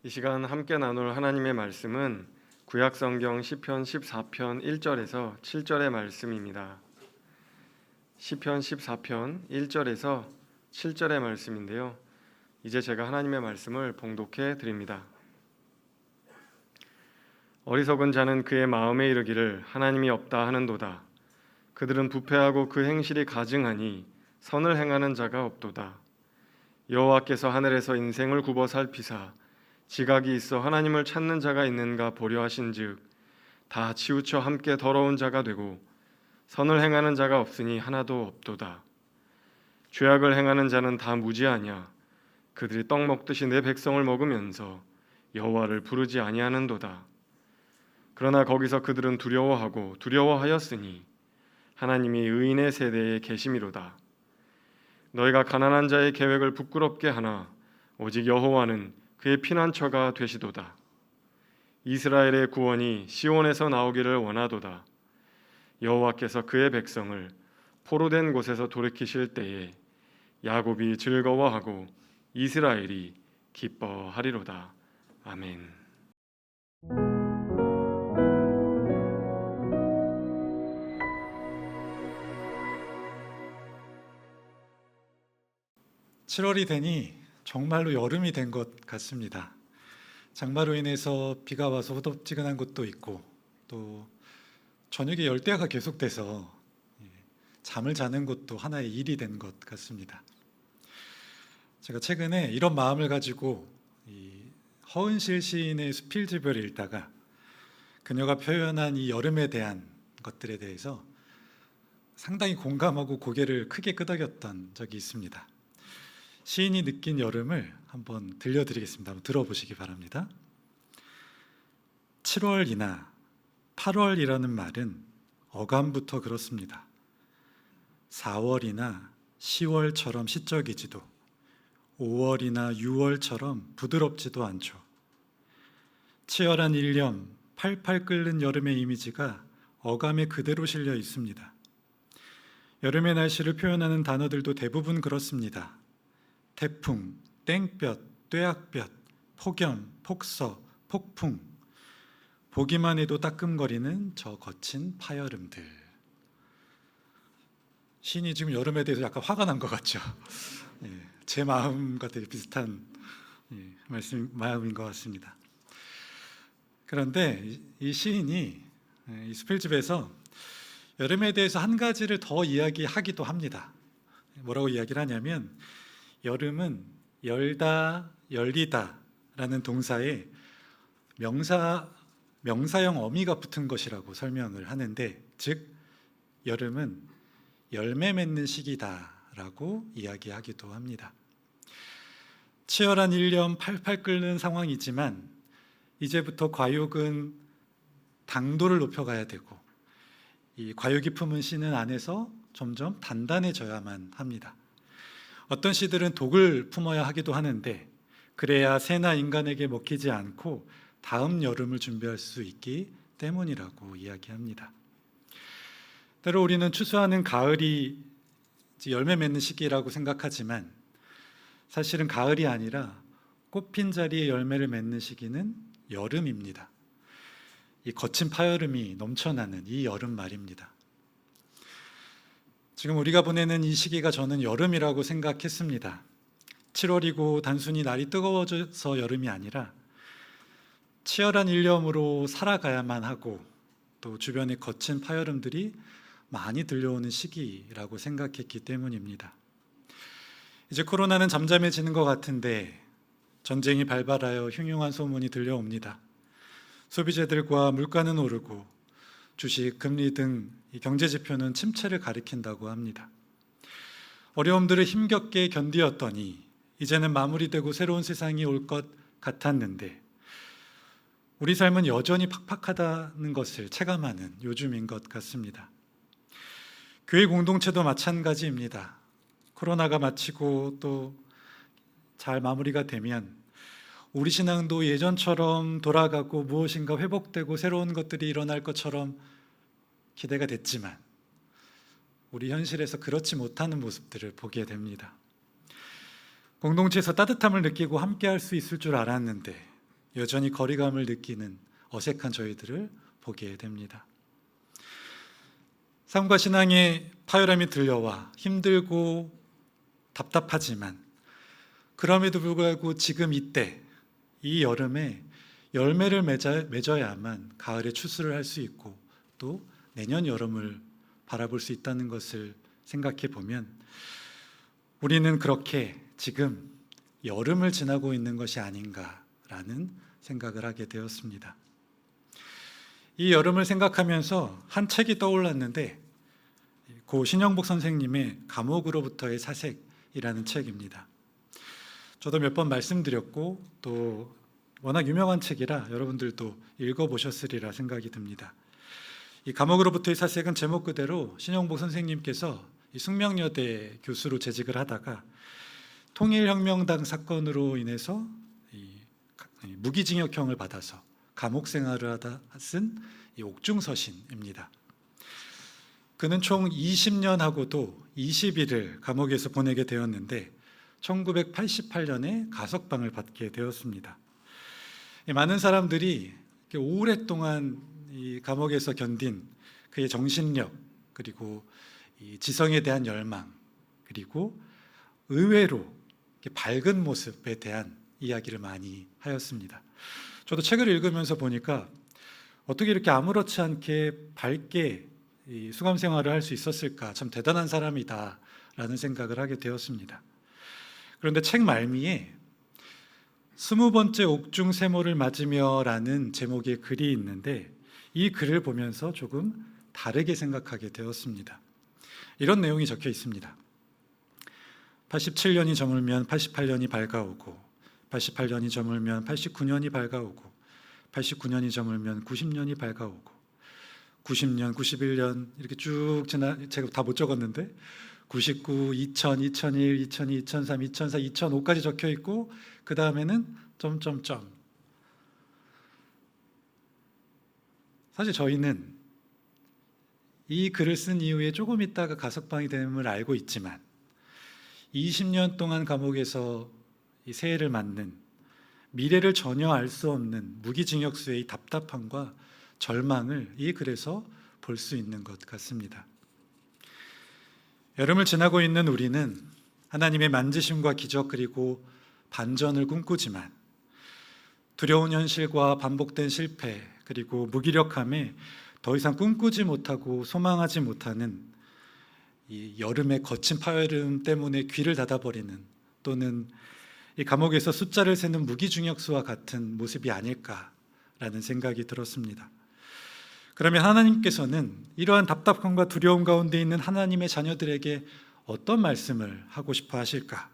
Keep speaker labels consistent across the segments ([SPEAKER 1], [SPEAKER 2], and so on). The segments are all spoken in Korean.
[SPEAKER 1] 이 시간 함께 나눌 하나님의 말씀은 구약성경 시편 14편 1절에서 7절의 말씀입니다. 시편 14편 1절에서 7절의 말씀인데요. 이제 제가 하나님의 말씀을 봉독해 드립니다. 어리석은 자는 그의 마음에 이르기를 하나님이 없다 하는도다. 그들은 부패하고 그 행실이 가증하니 선을 행하는 자가 없도다. 여호와께서 하늘에서 인생을 굽어 살피사 지각이 있어 하나님을 찾는 자가 있는가 보려 하신즉 다 치우쳐 함께 더러운 자가 되고 선을 행하는 자가 없으니 하나도 없도다. 죄악을 행하는 자는 다 무지하냐. 그들이 떡 먹듯이 내 백성을 먹으면서 여호와를 부르지 아니하는도다. 그러나 거기서 그들은 두려워하였으니 하나님이 의인의 세대에 계심이로다. 너희가 가난한 자의 계획을 부끄럽게 하나 오직 여호와는 그의 피난처가 되시도다. 이스라엘의 구원이 시온에서 나오기를 원하도다. 여호와께서 그의 백성을 포로된 곳에서 돌이키실 때에 야곱이 즐거워하고 이스라엘이 기뻐하리로다. 아멘.
[SPEAKER 2] (7월이) 되니 정말로 여름이 된 것 같습니다. 장마로 인해서 비가 와서 후덥지근한 곳도 있고 또 저녁에 열대야가 계속돼서 잠을 자는 것도 하나의 일이 된 것 같습니다. 제가 최근에 이런 마음을 가지고 허은실 시인의 수필집을 읽다가 그녀가 표현한 이 여름에 대한 것들에 대해서 상당히 공감하고 고개를 크게 끄덕였던 적이 있습니다. 시인이 느낀 여름을 한번 들려드리겠습니다. 한번 들어보시기 바랍니다. 7월이나 8월이라는 말은 어감부터 그렇습니다. 4월이나 10월처럼 시적이지도 5월이나 6월처럼 부드럽지도 않죠. 치열한 일념, 팔팔 끓는 여름의 이미지가 어감에 그대로 실려 있습니다. 여름의 날씨를 표현하는 단어들도 대부분 그렇습니다. 태풍, 땡볕, 뙤약볕, 폭염, 폭서, 폭풍, 보기만 해도 따끔거리는 저 거친 파여름들. 시인이 지금 여름에 대해서 약간 화가 난 것 같죠? 제 마음과 되게 비슷한 마음인 것 같습니다. 그런데 이 시인이 이 수필집에서 여름에 대해서 한 가지를 더 이야기하기도 합니다. 뭐라고 이야기를 하냐면 여름은 열다, 열리다 라는 동사에 명사형 어미가 붙은 것이라고 설명을 하는데, 즉 여름은 열매 맺는 시기다 라고 이야기하기도 합니다. 치열한 일념, 팔팔 끓는 상황이지만 이제부터 과육은 당도를 높여가야 되고 이 과육이 품은 씨는 안에서 점점 단단해져야만 합니다. 어떤 씨들은 독을 품어야 하기도 하는데 그래야 새나 인간에게 먹히지 않고 다음 여름을 준비할 수 있기 때문이라고 이야기합니다. 때로 우리는 추수하는 가을이 열매 맺는 시기라고 생각하지만 사실은 가을이 아니라 꽃핀 자리에 열매를 맺는 시기는 여름입니다. 이 거친 파여름이 넘쳐나는 이 여름 말입니다. 지금 우리가 보내는 이 시기가 저는 여름이라고 생각했습니다. 7월이고 단순히 날이 뜨거워져서 여름이 아니라 치열한 일념으로 살아가야만 하고 또 주변에 거친 파여름들이 많이 들려오는 시기라고 생각했기 때문입니다. 이제 코로나는 잠잠해지는 것 같은데 전쟁이 발발하여 흉흉한 소문이 들려옵니다. 소비재들과 물가는 오르고 주식, 금리 등 경제 지표는 침체를 가리킨다고 합니다. 어려움들을 힘겹게 견디었더니 이제는 마무리되고 새로운 세상이 올 것 같았는데 우리 삶은 여전히 팍팍하다는 것을 체감하는 요즘인 것 같습니다. 교회 공동체도 마찬가지입니다. 코로나가 마치고 또 잘 마무리가 되면 우리 신앙도 예전처럼 돌아가고 무엇인가 회복되고 새로운 것들이 일어날 것처럼 기대가 됐지만 우리 현실에서 그렇지 못하는 모습들을 보게 됩니다. 공동체에서 따뜻함을 느끼고 함께할 수 있을 줄 알았는데 여전히 거리감을 느끼는 어색한 저희들을 보게 됩니다. 삶과 신앙의 파열함이 들려와 힘들고 답답하지만 그럼에도 불구하고 지금 이때 이 여름에 열매를 맺어야만 가을에 추수를 할 수 있고 또 내년 여름을 바라볼 수 있다는 것을 생각해 보면 우리는 그렇게 지금 여름을 지나고 있는 것이 아닌가라는 생각을 하게 되었습니다. 이 여름을 생각하면서 한 책이 떠올랐는데 고 신영복 선생님의 감옥으로부터의 사색이라는 책입니다. 저도 몇 번 말씀드렸고 또 워낙 유명한 책이라 여러분들도 읽어보셨으리라 생각이 듭니다. 이 감옥으로부터의 사색은 제목 그대로 신영복 선생님께서 이 숙명여대 교수로 재직을 하다가 통일혁명당 사건으로 인해서 무기징역형을 받아서 감옥 생활을 하다 쓴 옥중서신입니다. 그는 총 20년하고도 20일을 감옥에서 보내게 되었는데 1988년에 가석방을 받게 되었습니다. 많은 사람들이 오랫동안 이 감옥에서 견딘 그의 정신력 그리고 이 지성에 대한 열망 그리고 의외로 밝은 모습에 대한 이야기를 많이 하였습니다. 저도 책을 읽으면서 보니까 어떻게 이렇게 아무렇지 않게 밝게 이 수감 생활을 할 수 있었을까, 참 대단한 사람이다라는 생각을 하게 되었습니다. 그런데 책 말미에 20번째 옥중 세모를 맞으며라는 제목의 글이 있는데 이 글을 보면서 조금 다르게 생각하게 되었습니다. 이런 내용이 적혀 있습니다. 87년이 저물면 88년이 밝아오고 88년이 저물면 89년이 밝아오고 89년이 저물면 90년이 밝아오고 90년, 91년 이렇게 쭉 지나 제가 다 못 적었는데 99, 2000, 2001, 2002, 2003, 2004, 2005까지 적혀 있고 그 다음에는 점점점. 사실 저희는 이 글을 쓴 이후에 조금 있다가 가석방이 됨을 알고 있지만 20년 동안 감옥에서 이 세해를 맞는 미래를 전혀 알 수 없는 무기징역수의 답답함과 절망을 이 글에서 볼 수 있는 것 같습니다. 여름을 지나고 있는 우리는 하나님의 만지심과 기적 그리고 반전을 꿈꾸지만 두려운 현실과 반복된 실패 그리고 무기력함에 더 이상 꿈꾸지 못하고 소망하지 못하는 이 여름의 거친 파열음 때문에 귀를 닫아버리는 또는 이 감옥에서 숫자를 세는 무기징역수와 같은 모습이 아닐까라는 생각이 들었습니다. 그러면 하나님께서는 이러한 답답함과 두려움 가운데 있는 하나님의 자녀들에게 어떤 말씀을 하고 싶어 하실까?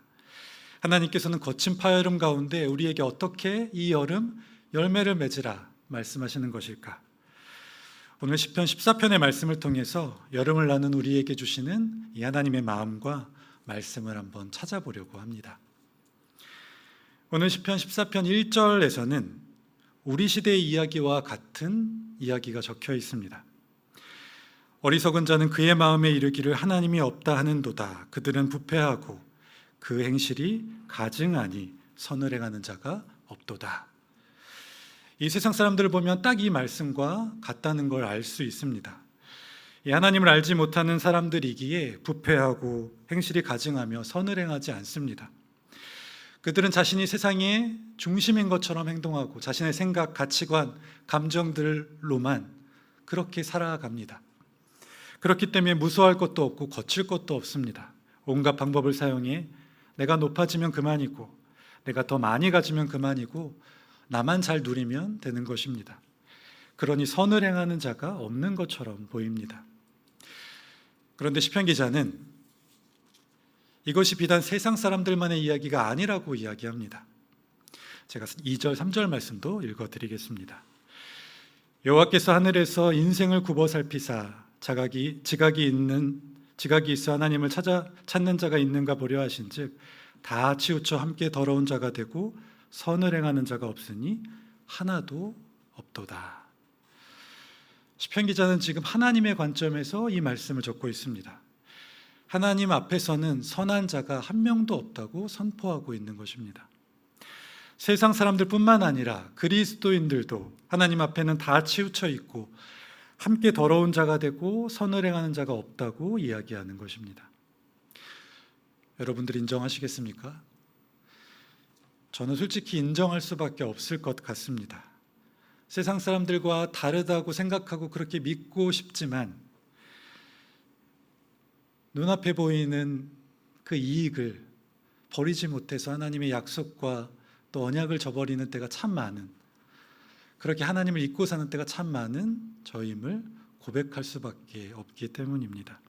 [SPEAKER 2] 하나님께서는 거친 파열음 가운데 우리에게 어떻게 이 여름 열매를 맺으라 말씀하시는 것일까? 오늘 시편 14편의 말씀을 통해서 여름을 나눈 우리에게 주시는 이 하나님의 마음과 말씀을 한번 찾아보려고 합니다. 오늘 시편 14편 1절에서는 우리 시대의 이야기와 같은 이야기가 적혀 있습니다. 어리석은 자는 그의 마음에 이르기를 하나님이 없다 하는도다. 그들은 부패하고 그 행실이 가증하니 선을 행하는 자가 없도다. 이 세상 사람들을 보면 딱 이 말씀과 같다는 걸 알 수 있습니다. 이 하나님을 알지 못하는 사람들이기에 부패하고 행실이 가증하며 선을 행하지 않습니다. 그들은 자신이 세상의 중심인 것처럼 행동하고 자신의 생각, 가치관, 감정들로만 그렇게 살아갑니다. 그렇기 때문에 무서워할 것도 없고 거칠 것도 없습니다. 온갖 방법을 사용해 내가 높아지면 그만이고 내가 더 많이 가지면 그만이고 나만 잘 누리면 되는 것입니다. 그러니 선을 행하는 자가 없는 것처럼 보입니다. 그런데 시편 기자는 이것이 비단 세상 사람들만의 이야기가 아니라고 이야기합니다. 제가 2절, 3절 말씀도 읽어드리겠습니다. 여호와께서 하늘에서 인생을 굽어 살피사 지각이 있어 하나님을 찾는 자가 있는가 보려 하신즉 다 치우쳐 함께 더러운 자가 되고 선을 행하는 자가 없으니 하나도 없도다. 시편 기자는 지금 하나님의 관점에서 이 말씀을 적고 있습니다. 하나님 앞에서는 선한 자가 한 명도 없다고 선포하고 있는 것입니다. 세상 사람들뿐만 아니라 그리스도인들도 하나님 앞에는 다 치우쳐 있고 함께 더러운 자가 되고 선을 행하는 자가 없다고 이야기하는 것입니다. 여러분들 인정하시겠습니까? 저는 솔직히 인정할 수밖에 없을 것 같습니다. 세상 사람들과 다르다고 생각하고 그렇게 믿고 싶지만 눈앞에 보이는 그 이익을 버리지 못해서 하나님의 약속과 또 언약을 저버리는 때가 참 많은, 그렇게 하나님을 잊고 사는 때가 참 많은 저임을 고백할 수밖에 없기 때문입니다.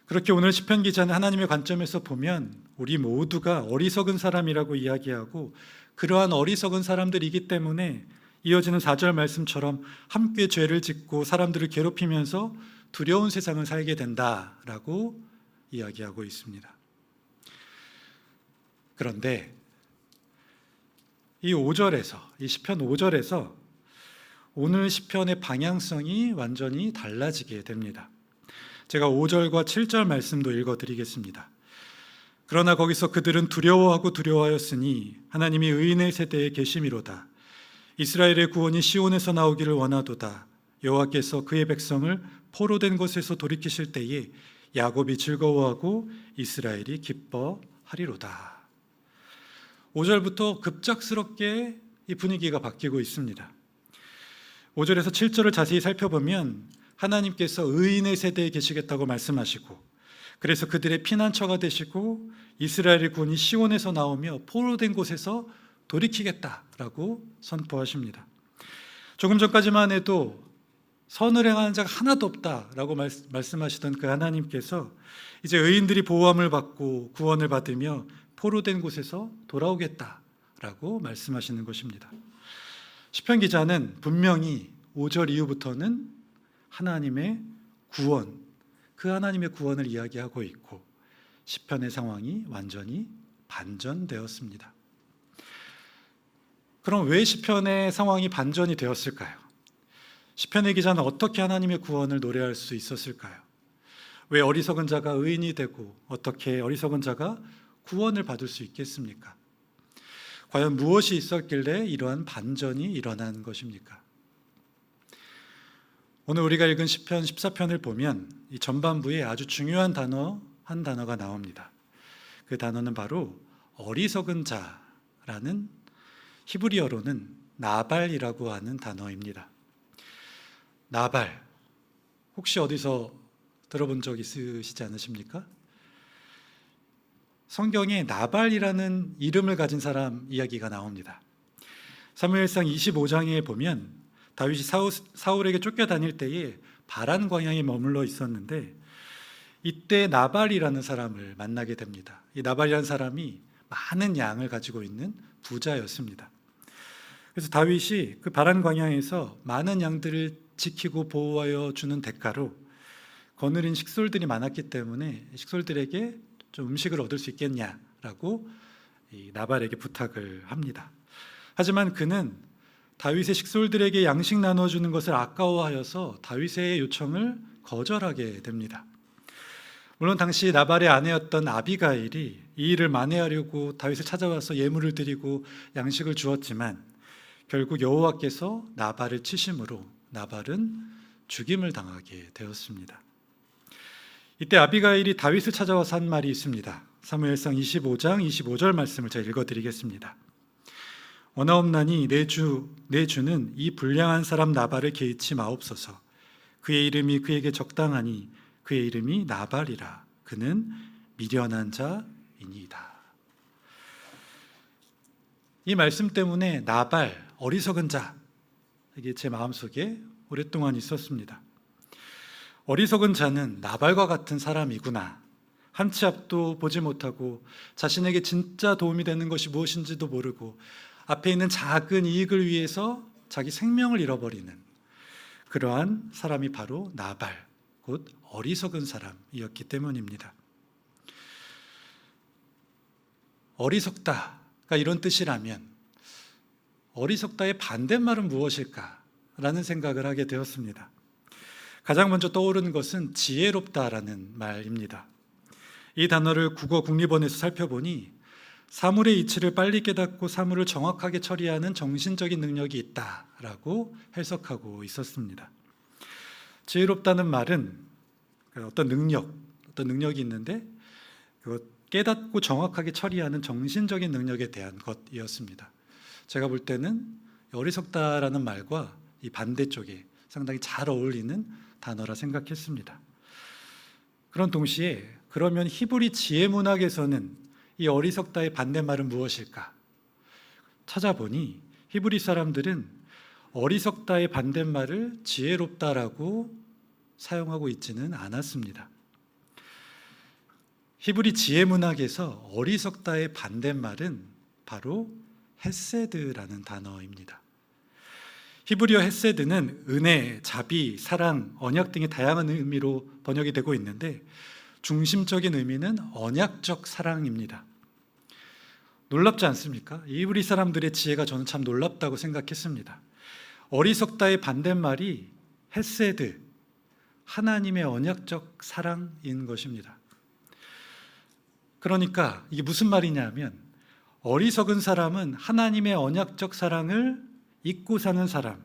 [SPEAKER 2] 그렇게 오늘 시편 기자는 하나님의 관점에서 보면 우리 모두가 어리석은 사람이라고 이야기하고, 그러한 어리석은 사람들이기 때문에 이어지는 4절 말씀처럼 함께 죄를 짓고 사람들을 괴롭히면서 두려운 세상을 살게 된다라고 이야기하고 있습니다. 그런데 이 5절에서, 이 시편 5절에서 오늘 시편의 방향성이 완전히 달라지게 됩니다. 제가 5절과 7절 말씀도 읽어드리겠습니다. 그러나 거기서 그들은 두려워하고 두려워하였으니 하나님이 의인의 세대에 계심이로다. 이스라엘의 구원이 시온에서 나오기를 원하도다. 여호와께서 그의 백성을 포로된 곳에서 돌이키실 때에 야곱이 즐거워하고 이스라엘이 기뻐하리로다. 5절부터 급작스럽게 이 분위기가 바뀌고 있습니다. 5절에서 7절을 자세히 살펴보면 하나님께서 의인의 세대에 계시겠다고 말씀하시고, 그래서 그들의 피난처가 되시고 이스라엘의 군이 시온에서 나오며 포로된 곳에서 돌이키겠다라고 선포하십니다. 조금 전까지만 해도 선을 행하는 자가 하나도 없다라고 말씀하시던 그 하나님께서 이제 의인들이 보호함을 받고 구원을 받으며 포로된 곳에서 돌아오겠다라고 말씀하시는 것입니다. 시편 기자는 분명히 5절 이후부터는 하나님의 구원, 그 하나님의 구원을 이야기하고 있고 시편의 상황이 완전히 반전되었습니다. 그럼 왜 시편의 상황이 반전이 되었을까요? 시편의 기자는 어떻게 하나님의 구원을 노래할 수 있었을까요? 왜 어리석은 자가 의인이 되고 어떻게 어리석은 자가 구원을 받을 수 있겠습니까? 과연 무엇이 있었길래 이러한 반전이 일어난 것입니까? 오늘 우리가 읽은 시편 14편을 보면 이 전반부에 아주 중요한 한 단어가 나옵니다. 그 단어는 바로 어리석은 자라는, 히브리어로는 나발이라고 하는 단어입니다. 나발, 혹시 어디서 들어본 적 있으시지 않으십니까? 성경에 나발이라는 이름을 가진 사람 이야기가 나옵니다. 사무엘상 25장에 보면 다윗이 사울에게 쫓겨다닐 때에 바란 광야에 머물러 있었는데 이때 나발이라는 사람을 만나게 됩니다. 이 나발이라는 사람이 많은 양을 가지고 있는 부자였습니다. 그래서 다윗이 그 바란 광야에서 많은 양들을 지키고 보호하여 주는 대가로 거느린 식솔들이 많았기 때문에 식솔들에게 좀 음식을 얻을 수 있겠냐라고 이 나발에게 부탁을 합니다. 하지만 그는 다윗의 식솔들에게 양식 나눠주는 것을 아까워하여서 다윗의 요청을 거절하게 됩니다. 물론 당시 나발의 아내였던 아비가일이 이 일을 만회하려고 다윗을 찾아와서 예물을 드리고 양식을 주었지만 결국 여호와께서 나발을 치심으로 나발은 죽임을 당하게 되었습니다. 이때 아비가일이 다윗을 찾아와서 한 말이 있습니다. 사무엘상 25장 25절 말씀을 제가 읽어드리겠습니다. 원하옵나니 내 주는 이 불량한 사람 나발을 개의치 마옵소서. 그의 이름이 그에게 적당하니 그의 이름이 나발이라. 그는 미련한 자이니이다. 이 말씀 때문에 나발, 어리석은 자, 이게 제 마음속에 오랫동안 있었습니다. 어리석은 자는 나발과 같은 사람이구나. 한 치 앞도 보지 못하고 자신에게 진짜 도움이 되는 것이 무엇인지도 모르고 앞에 있는 작은 이익을 위해서 자기 생명을 잃어버리는 그러한 사람이 바로 나발, 곧 어리석은 사람이었기 때문입니다. 어리석다가 이런 뜻이라면 어리석다의 반대말은 무엇일까라는 생각을 하게 되었습니다. 가장 먼저 떠오르는 것은 지혜롭다라는 말입니다. 이 단어를 국어 국립원에서 살펴보니 사물의 이치를 빨리 깨닫고 사물을 정확하게 처리하는 정신적인 능력이 있다라고 해석하고 있었습니다. 지혜롭다는 말은 어떤 능력이 있는데 그 깨닫고 정확하게 처리하는 정신적인 능력에 대한 것이었습니다. 제가 볼 때는 어리석다라는 말과 이 반대쪽에 상당히 잘 어울리는 단어라 생각했습니다. 그런 동시에 그러면 히브리 지혜 문학에서는 이 어리석다의 반대말은 무엇일까? 찾아보니 히브리 사람들은 어리석다의 반대말을 지혜롭다라고 사용하고 있지는 않았습니다. 히브리 지혜 문학에서 어리석다의 반대말은 바로 헤세드라는 단어입니다. 히브리어 헤세드는 은혜, 자비, 사랑, 언약 등의 다양한 의미로 번역이 되고 있는데 중심적인 의미는 언약적 사랑입니다. 놀랍지 않습니까? 히브리 사람들의 지혜가 저는 참 놀랍다고 생각했습니다. 어리석다의 반대말이 헤세드, 하나님의 언약적 사랑인 것입니다. 그러니까 이게 무슨 말이냐면 어리석은 사람은 하나님의 언약적 사랑을 잊고 사는 사람,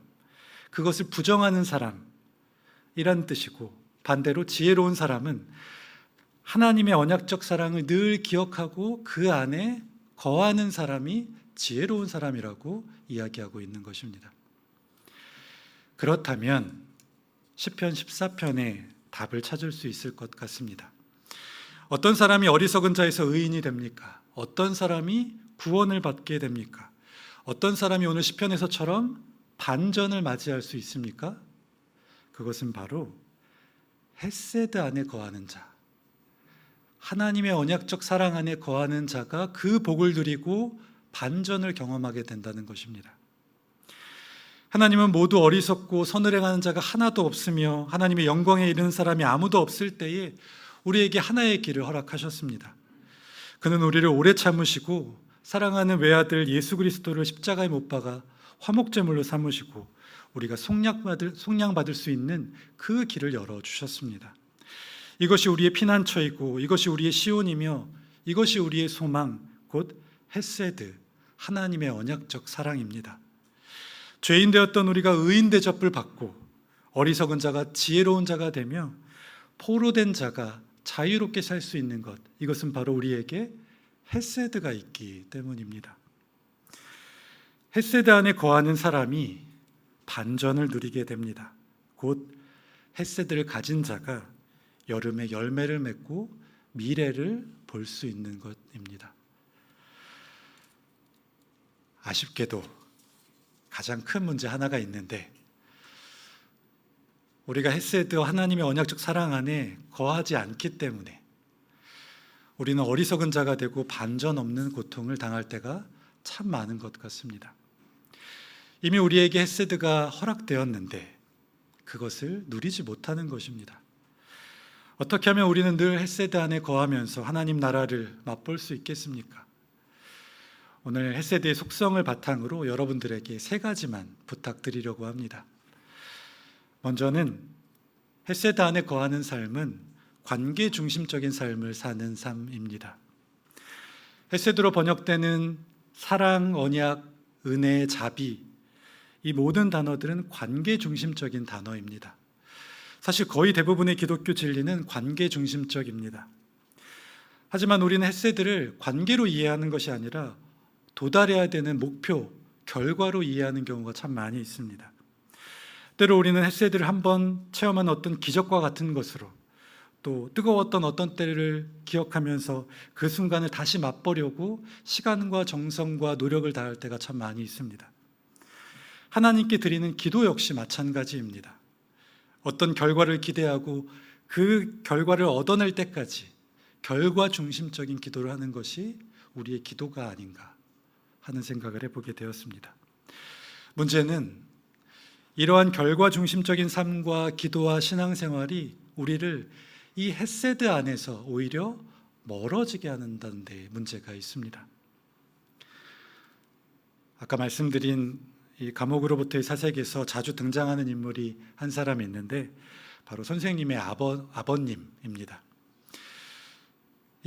[SPEAKER 2] 그것을 부정하는 사람이란 뜻이고, 반대로 지혜로운 사람은 하나님의 언약적 사랑을 늘 기억하고 그 안에 거하는 사람이 지혜로운 사람이라고 이야기하고 있는 것입니다. 그렇다면 시편 14편의 답을 찾을 수 있을 것 같습니다. 어떤 사람이 어리석은 자에서 의인이 됩니까? 어떤 사람이 구원을 받게 됩니까? 어떤 사람이 오늘 시편에서처럼 반전을 맞이할 수 있습니까? 그것은 바로 헤세드 안에 거하는 자, 하나님의 언약적 사랑 안에 거하는 자가 그 복을 누리고 반전을 경험하게 된다는 것입니다. 하나님은 모두 어리석고 선을 행하는 자가 하나도 없으며 하나님의 영광에 이르는 사람이 아무도 없을 때에 우리에게 하나의 길을 허락하셨습니다. 그는 우리를 오래 참으시고 사랑하는 외아들 예수 그리스도를 십자가에 못 박아 화목제물로 삼으시고 우리가 속량받을 수 있는 그 길을 열어주셨습니다. 이것이 우리의 피난처이고 이것이 우리의 시온이며 이것이 우리의 소망, 곧 헤세드, 하나님의 언약적 사랑입니다. 죄인 되었던 우리가 의인 대접을 받고 어리석은 자가 지혜로운 자가 되며 포로된 자가 자유롭게 살 수 있는 것, 이것은 바로 우리에게 헤세드가 있기 때문입니다. 헤세드 안에 거하는 사람이 반전을 누리게 됩니다. 곧 헤세드를 가진 자가 여름에 열매를 맺고 미래를 볼 수 있는 것입니다. 아쉽게도 가장 큰 문제 하나가 있는데 우리가 헤세드와 하나님의 언약적 사랑 안에 거하지 않기 때문에 우리는 어리석은 자가 되고 반전 없는 고통을 당할 때가 참 많은 것 같습니다. 이미 우리에게 헤세드가 허락되었는데 그것을 누리지 못하는 것입니다. 어떻게 하면 우리는 늘 헤세드 안에 거하면서 하나님 나라를 맛볼 수 있겠습니까? 오늘 헤세드의 속성을 바탕으로 여러분들에게 세 가지만 부탁드리려고 합니다. 먼저는 헤세드 안에 거하는 삶은 관계 중심적인 삶을 사는 삶입니다. 헤세드로 번역되는 사랑, 언약, 은혜, 자비, 이 모든 단어들은 관계 중심적인 단어입니다. 사실 거의 대부분의 기독교 진리는 관계 중심적입니다. 하지만 우리는 헤세드를 관계로 이해하는 것이 아니라 도달해야 되는 목표, 결과로 이해하는 경우가 참 많이 있습니다. 때로 우리는 헤세드를 한번 체험한 어떤 기적과 같은 것으로, 또 뜨거웠던 어떤 때를 기억하면서 그 순간을 다시 맛보려고 시간과 정성과 노력을 다할 때가 참 많이 있습니다. 하나님께 드리는 기도 역시 마찬가지입니다. 어떤 결과를 기대하고 그 결과를 얻어낼 때까지 결과 중심적인 기도를 하는 것이 우리의 기도가 아닌가 하는 생각을 해보게 되었습니다. 문제는 이러한 결과 중심적인 삶과 기도와 신앙생활이 우리를 이 헤세드 안에서 오히려 멀어지게 하는다는 데 문제가 있습니다. 아까 말씀드린 이 감옥으로부터의 사색에서 자주 등장하는 인물이 한 사람이 있는데 바로 선생님의 아버님입니다.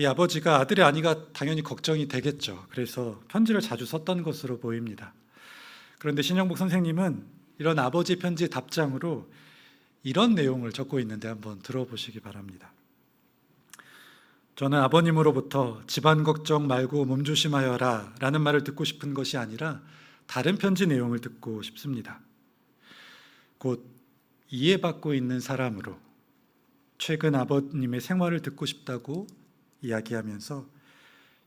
[SPEAKER 2] 이 아버지가 아들의 안위가 당연히 걱정이 되겠죠. 그래서 편지를 자주 썼던 것으로 보입니다. 그런데 신영복 선생님은 이런 아버지 편지의 답장으로 이런 내용을 적고 있는데 한번 들어보시기 바랍니다. 저는 아버님으로부터 집안 걱정 말고 몸조심하여라 라는 말을 듣고 싶은 것이 아니라 다른 편지 내용을 듣고 싶습니다. 곧 이해받고 있는 사람으로 최근 아버님의 생활을 듣고 싶다고 이야기하면서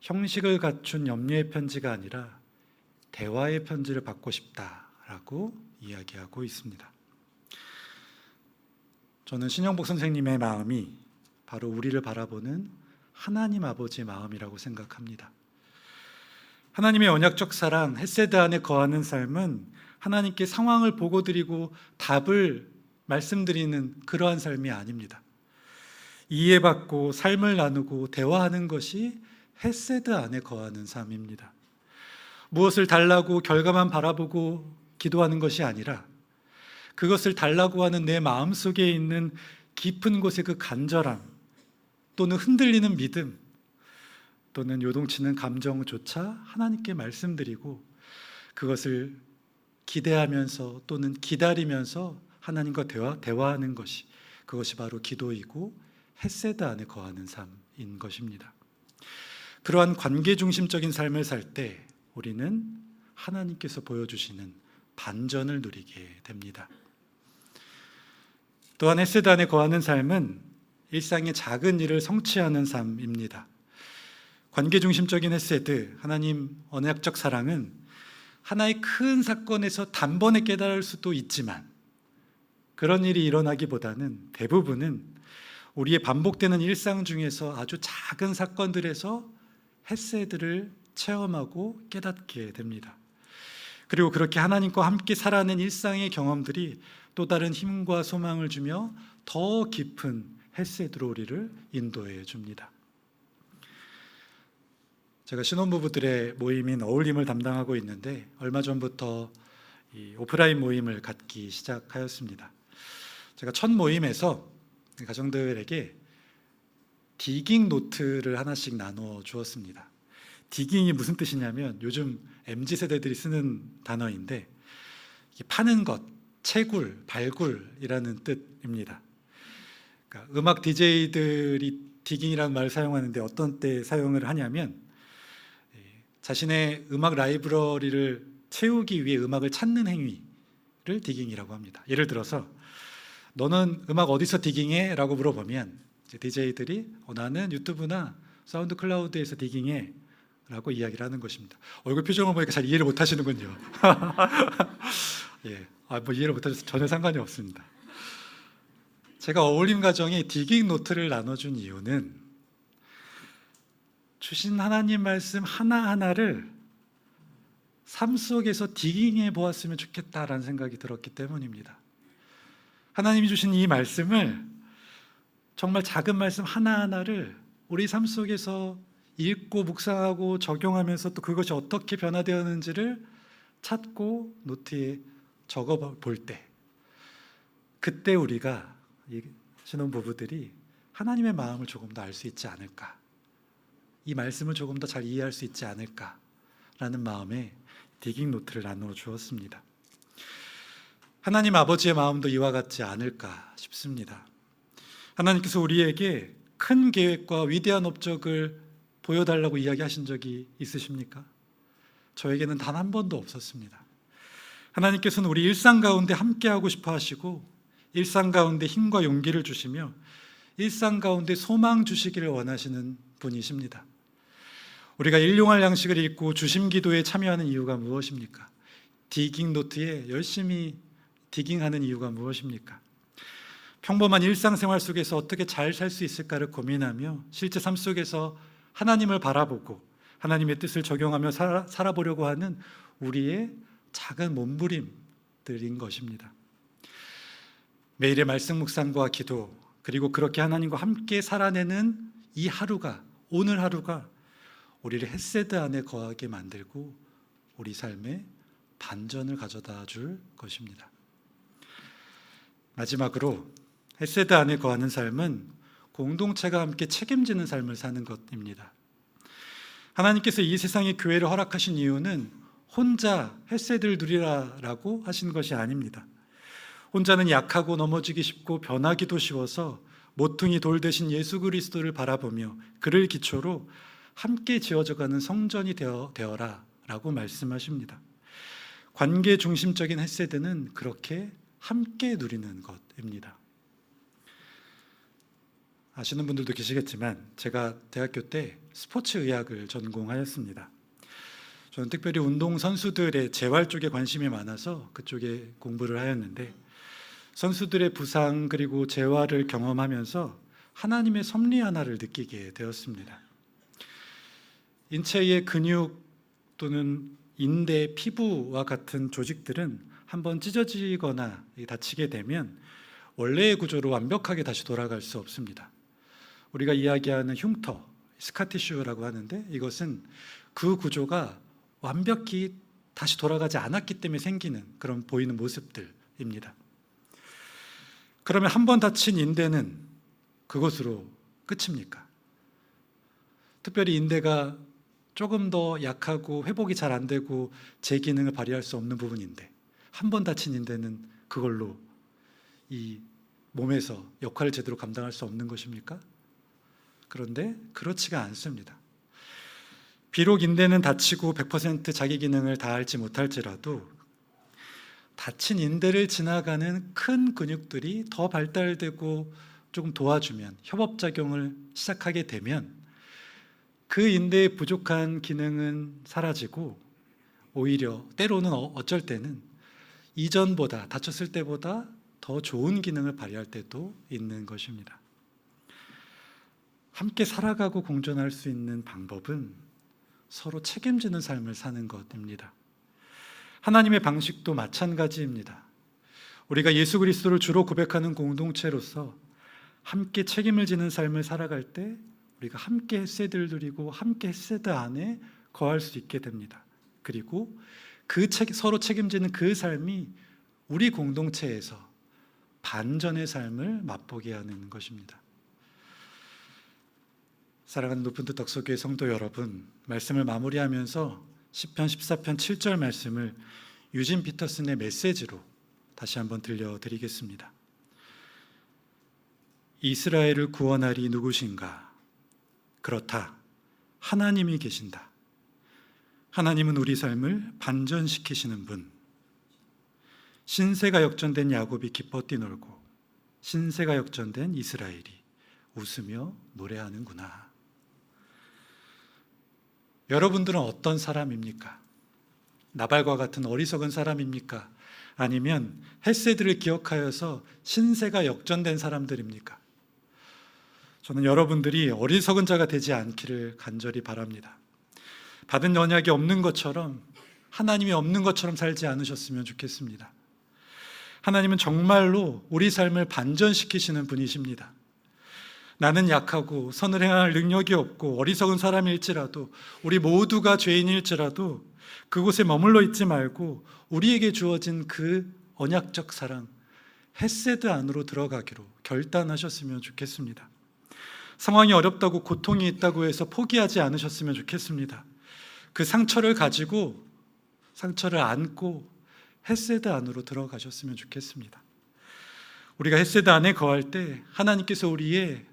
[SPEAKER 2] 형식을 갖춘 염려의 편지가 아니라 대화의 편지를 받고 싶다라고 이야기하고 있습니다. 저는 신영복 선생님의 마음이 바로 우리를 바라보는 하나님 아버지의 마음이라고 생각합니다. 하나님의 언약적 사랑, 헤세드 안에 거하는 삶은 하나님께 상황을 보고드리고 답을 말씀드리는 그러한 삶이 아닙니다. 이해받고 삶을 나누고 대화하는 것이 헤세드 안에 거하는 삶입니다. 무엇을 달라고 결과만 바라보고 기도하는 것이 아니라 그것을 달라고 하는 내 마음속에 있는 깊은 곳의 그 간절함 또는 흔들리는 믿음 또는 요동치는 감정조차 하나님께 말씀드리고 그것을 기대하면서 또는 기다리면서 하나님과 대화하는 것이 그것이 바로 기도이고 헤세드 안에 거하는 삶인 것입니다. 그러한 관계 중심적인 삶을 살 때 우리는 하나님께서 보여주시는 반전을 누리게 됩니다. 또한 헤세드 안에 거하는 삶은 일상의 작은 일을 성취하는 삶입니다. 관계 중심적인 헤세드, 하나님 언약적 사랑은 하나의 큰 사건에서 단번에 깨달을 수도 있지만 그런 일이 일어나기보다는 대부분은 우리의 반복되는 일상 중에서 아주 작은 사건들에서 헤세드를 체험하고 깨닫게 됩니다. 그리고 그렇게 하나님과 함께 살아낸 일상의 경험들이 또 다른 힘과 소망을 주며 더 깊은 헤세드로 우리를 인도해 줍니다. 제가 신혼부부들의 모임인 어울림을 담당하고 있는데 얼마 전부터 이 오프라인 모임을 갖기 시작하였습니다. 제가 첫 모임에서 가정들에게 디깅 노트를 하나씩 나눠 주었습니다. 디깅이 무슨 뜻이냐면 요즘 MZ세대들이 쓰는 단어인데 파는 것, 채굴, 발굴이라는 뜻입니다. 그러니까 음악 DJ들이 디깅이라는 말을 사용하는데 어떤 때 사용을 하냐면 자신의 음악 라이브러리를 채우기 위해 음악을 찾는 행위를 디깅이라고 합니다. 예를 들어서 너는 음악 어디서 디깅해? 라고 물어보면 DJ들이 나는 유튜브나 사운드 클라우드에서 디깅해 라고 이야기를 하는 것입니다. 얼굴 표정을 보니까 잘 이해를 못 하시는군요. 예, 뭐 이해를 못 하셔서 전혀 상관이 없습니다. 제가 어울림 가정에 디깅 노트를 나눠준 이유는 주신 하나님 말씀 하나하나를 삶 속에서 디깅해 보았으면 좋겠다라는 생각이 들었기 때문입니다. 하나님이 주신 이 말씀을 정말 작은 말씀 하나하나를 우리 삶 속에서 읽고 묵상하고 적용하면서 또 그것이 어떻게 변화되었는지를 찾고 노트에 적어 볼 때 그때 우리가 이 신혼부부들이 하나님의 마음을 조금 더 알 수 있지 않을까, 이 말씀을 조금 더 잘 이해할 수 있지 않을까라는 마음에 디깅 노트를 나누어 주었습니다. 하나님 아버지의 마음도 이와 같지 않을까 싶습니다. 하나님께서 우리에게 큰 계획과 위대한 업적을 보여달라고 이야기하신 적이 있으십니까? 저에게는 단 한 번도 없었습니다. 하나님께서는 우리 일상 가운데 함께하고 싶어 하시고 일상 가운데 힘과 용기를 주시며 일상 가운데 소망 주시기를 원하시는 분이십니다. 우리가 일용할 양식을 읽고 주심 기도에 참여하는 이유가 무엇입니까? 디깅 노트에 열심히 디깅하는 이유가 무엇입니까? 평범한 일상생활 속에서 어떻게 잘 살 수 있을까를 고민하며 실제 삶 속에서 하나님을 바라보고 하나님의 뜻을 적용하며 살아보려고 하는 우리의 작은 몸부림들인 것입니다. 매일의 말씀 묵상과 기도, 그리고 그렇게 하나님과 함께 살아내는 이 하루가, 오늘 하루가 우리를 헤세드 안에 거하게 만들고 우리 삶에 반전을 가져다 줄 것입니다. 마지막으로 헤세드 안에 거하는 삶은 공동체가 함께 책임지는 삶을 사는 것입니다. 하나님께서 이 세상에 교회를 허락하신 이유는 혼자 헤세드를 누리라라고 하신 것이 아닙니다. 혼자는 약하고 넘어지기 쉽고 변하기도 쉬워서 모퉁이 돌 대신 예수 그리스도를 바라보며 그를 기초로 함께 지어져가는 성전이 되어라 라고 말씀하십니다. 관계 중심적인 헤세드는 그렇게 함께 누리는 것입니다. 아시는 분들도 계시겠지만 제가 대학교 때 스포츠의학을 전공하였습니다. 저는 특별히 운동선수들의 재활 쪽에 관심이 많아서 그쪽에 공부를 하였는데, 선수들의 부상 그리고 재활을 경험하면서 하나님의 섭리 하나를 느끼게 되었습니다. 인체의 근육 또는 인대, 피부와 같은 조직들은 한번 찢어지거나 다치게 되면 원래의 구조로 완벽하게 다시 돌아갈 수 없습니다. 우리가 이야기하는 흉터, 스카티슈라고 하는데, 이것은 그 구조가 완벽히 다시 돌아가지 않았기 때문에 생기는 그런 보이는 모습들입니다. 그러면 한 번 다친 인대는 그것으로 끝입니까? 특별히 인대가 조금 더 약하고 회복이 잘 안 되고 제 기능을 발휘할 수 없는 부분인데, 한 번 다친 인대는 그걸로 이 몸에서 역할을 제대로 감당할 수 없는 것입니까? 그런데 그렇지가 않습니다. 비록 인대는 다치고 100% 자기 기능을 다할지 못할지라도 다친 인대를 지나가는 큰 근육들이 더 발달되고 조금 도와주면, 협업작용을 시작하게 되면 그 인대의 부족한 기능은 사라지고 오히려 때로는 어쩔 때는 이전보다, 다쳤을 때보다 더 좋은 기능을 발휘할 때도 있는 것입니다. 함께 살아가고 공존할 수 있는 방법은 서로 책임지는 삶을 사는 것입니다. 하나님의 방식도 마찬가지입니다. 우리가 예수 그리스도를 주로 고백하는 공동체로서 함께 책임을 지는 삶을 살아갈 때 우리가 함께 헤세드를 누리고 함께 헤세드 안에 거할 수 있게 됩니다. 그리고 서로 책임지는 그 삶이 우리 공동체에서 반전의 삶을 맛보게 하는 것입니다. 사랑하는 높은 뜻 덕소교회 성도 여러분, 말씀을 마무리하면서 시편 14편 7절 말씀을 유진 피터슨의 메시지로 다시 한번 들려드리겠습니다. 이스라엘을 구원하리 누구신가? 그렇다, 하나님이 계신다. 하나님은 우리 삶을 반전시키시는 분. 신세가 역전된 야곱이 기뻐 뛰놀고 신세가 역전된 이스라엘이 웃으며 노래하는구나. 여러분들은 어떤 사람입니까? 나발과 같은 어리석은 사람입니까? 아니면 헤세드를 기억하여서 신세가 역전된 사람들입니까? 저는 여러분들이 어리석은 자가 되지 않기를 간절히 바랍니다. 받은 언약이 없는 것처럼, 하나님이 없는 것처럼 살지 않으셨으면 좋겠습니다. 하나님은 정말로 우리 삶을 반전시키시는 분이십니다. 나는 약하고 선을 행할 능력이 없고 어리석은 사람일지라도, 우리 모두가 죄인일지라도 그곳에 머물러 있지 말고 우리에게 주어진 그 언약적 사랑, 헤세드 안으로 들어가기로 결단하셨으면 좋겠습니다. 상황이 어렵다고, 고통이 있다고 해서 포기하지 않으셨으면 좋겠습니다. 그 상처를 가지고, 상처를 안고 헤세드 안으로 들어가셨으면 좋겠습니다. 우리가 헤세드 안에 거할 때 하나님께서 우리의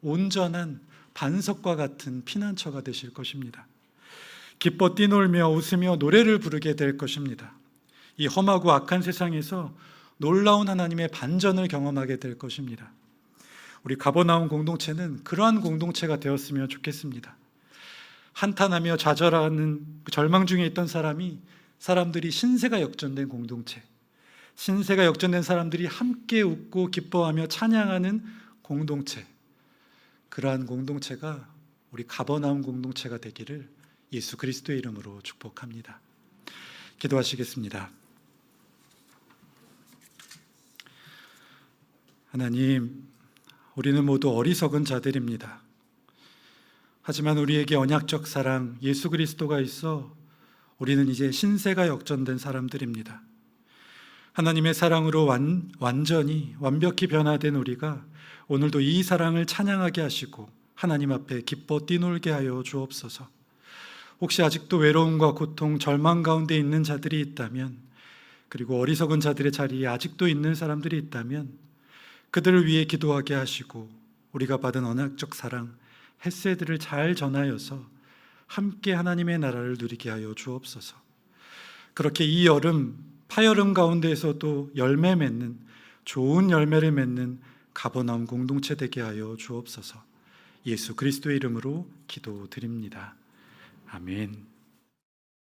[SPEAKER 2] 온전한 반석과 같은 피난처가 되실 것입니다. 기뻐 뛰놀며 웃으며 노래를 부르게 될 것입니다. 이 험하고 악한 세상에서 놀라운 하나님의 반전을 경험하게 될 것입니다. 우리 가버나움 공동체는 그러한 공동체가 되었으면 좋겠습니다. 한탄하며 좌절하는 절망 중에 있던 사람들이 신세가 역전된 공동체, 신세가 역전된 사람들이 함께 웃고 기뻐하며 찬양하는 공동체, 그러한 공동체가 우리 가버나움 공동체가 되기를 예수 그리스도의 이름으로 축복합니다. 기도하시겠습니다. 하나님, 우리는 모두 어리석은 자들입니다. 하지만 우리에게 언약적 사랑 예수 그리스도가 있어 우리는 이제 신세가 역전된 사람들입니다. 하나님의 사랑으로 완전히 완벽히 변화된 우리가 오늘도 이 사랑을 찬양하게 하시고 하나님 앞에 기뻐 뛰놀게 하여 주옵소서. 혹시 아직도 외로움과 고통, 절망 가운데 있는 자들이 있다면, 그리고 어리석은 자들의 자리에 아직도 있는 사람들이 있다면 그들을 위해 기도하게 하시고 우리가 받은 언약적 사랑, 헤세드를 잘 전하여서 함께 하나님의 나라를 누리게 하여 주옵소서. 그렇게 이 여름, 파여름 가운데에서도 열매 맺는, 좋은 열매를 맺는 가버나움 공동체 되게 하여 주옵소서. 예수 그리스도의 이름으로 기도드립니다. 아멘.